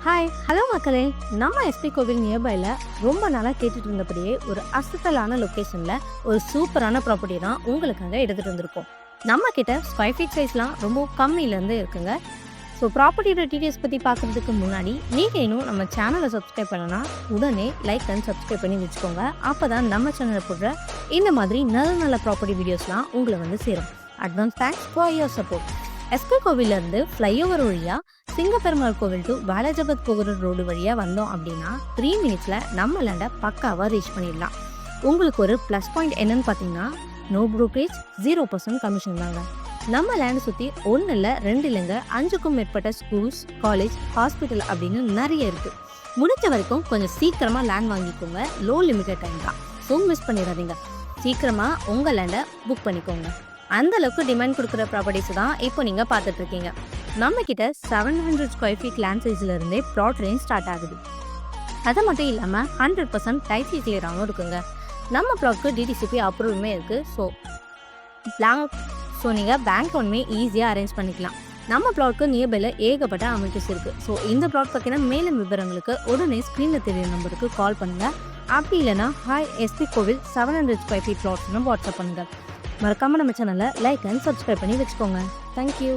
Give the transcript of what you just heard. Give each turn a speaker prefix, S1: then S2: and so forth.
S1: Hello மக்களே. நம்ம SP கோவில் நியர்பைல ரொம்ப நாளாக கேட்டுட்டு இருந்தபடியே ஒரு அசத்தலான லொக்கேஷனில் ஒரு சூப்பரான ப்ராப்பர்ட்டி தான் உங்களுக்காக எடுத்துகிட்டு வந்திருக்கோம். நம்ம கிட்ட ஸ்கொயர் ஃபீட் சைஸ்லாம் ரொம்ப கம்மியிலேருந்து இருக்குங்க. ஸோ ப்ராப்பர்ட்டியோட டீட்டெயில்ஸ் பற்றி பார்க்குறதுக்கு முன்னாடி நீங்கள் இன்னும் நம்ம சேனலை சப்ஸ்கிரைப் பண்ணனா உடனே லைக் அண்ட் சப்ஸ்கிரைப் பண்ணி வச்சுக்கோங்க. அப்போ தான் நம்ம சேனலில் போடுற இந்த மாதிரி நல்ல நல்ல ப்ராப்பர்ட்டி வீடியோஸ்லாம் உங்களை வந்து சேரும். Advance thanks for your support. SP கோவிலேருந்து ஃப்ளைஓவர் வழியாக சிங்கப்பெருமாள் கோவில் டு வாலாஜாபாத் போகிற ரோடு வழியாக வந்தோம் அப்படின்னா 3 மினிட்ஸில் நம்ம லேண்டை பக்காவாக ரீச் பண்ணிடலாம். உங்களுக்கு ஒரு ப்ளஸ் பாயிண்ட் என்னன்னு பார்த்தீங்கன்னா நோ ப்ரோக்கரேஜ் 0% கமிஷன் தாங்க. நம்ம லேண்டை சுற்றி 1 இல்லை 2 இல்லைங்க 5க்கும் மேற்பட்ட ஸ்கூல்ஸ், காலேஜ், ஹாஸ்பிட்டல் அப்படின்னு நிறைய இருக்குது. முடிஞ்ச வரைக்கும் கொஞ்சம் சீக்கிரமாக லேண்ட் வாங்கிக்கோங்க. லோ லிமிட்டட் டைம் தான், ஸோ மிஸ் பண்ணிடாதீங்க. சீக்கிரமாக உங்கள் லேண்டை புக் பண்ணிக்கோங்க. அந்த அளவுக்கு டிமாண்ட் கொடுக்குற ப்ராப்பர்ட்டிஸ் தான் இப்போ நீங்கள் பார்த்துட்டு இருக்கீங்க. நம்ம கிட்ட 700 ஸ்கொயர் ஃபீட் லேண்ட் சைஸ்ல இருந்தே ப்ளாட் ரேஞ்ச் ஸ்டார்ட் ஆகுது. அது மட்டும் இல்லாமல் 100% டைட்டில் கிளியராகவும் இருக்குங்க. நம்ம ப்ளாட்க்கு டிடிசிபி அப்ரூவலுமே இருக்குது. ஸோ நீங்கள் பேங்க் லோனுமே ஈஸியாக அரேஞ்ச் பண்ணிக்கலாம். நம்ம ப்ளாட்க்கு நியர்பைல ஏகப்பட்ட அமெனிட்டிஸ் இருக்குது. ஸோ இந்த ப்ளாட் பற்றின மேலும் விவரங்களுக்கு உடனே ஸ்க்ரீனில் தெரிய நம்பருக்கு கால் பண்ணுங்கள். அப்படி இல்லைனா ஹாய் எஸ்பி கோவில் 700 ஸ்கொயர் ஃபீட் ப்ளாட்ஸ்னு வாட்ஸ்அப் பண்ணுங்கள். மறக்காமல் நம்ம சேனலை லைக் அண்ட் சப்ஸ்கிரைப் பண்ணி வச்சுக்கோங்க. தேங்க்யூ.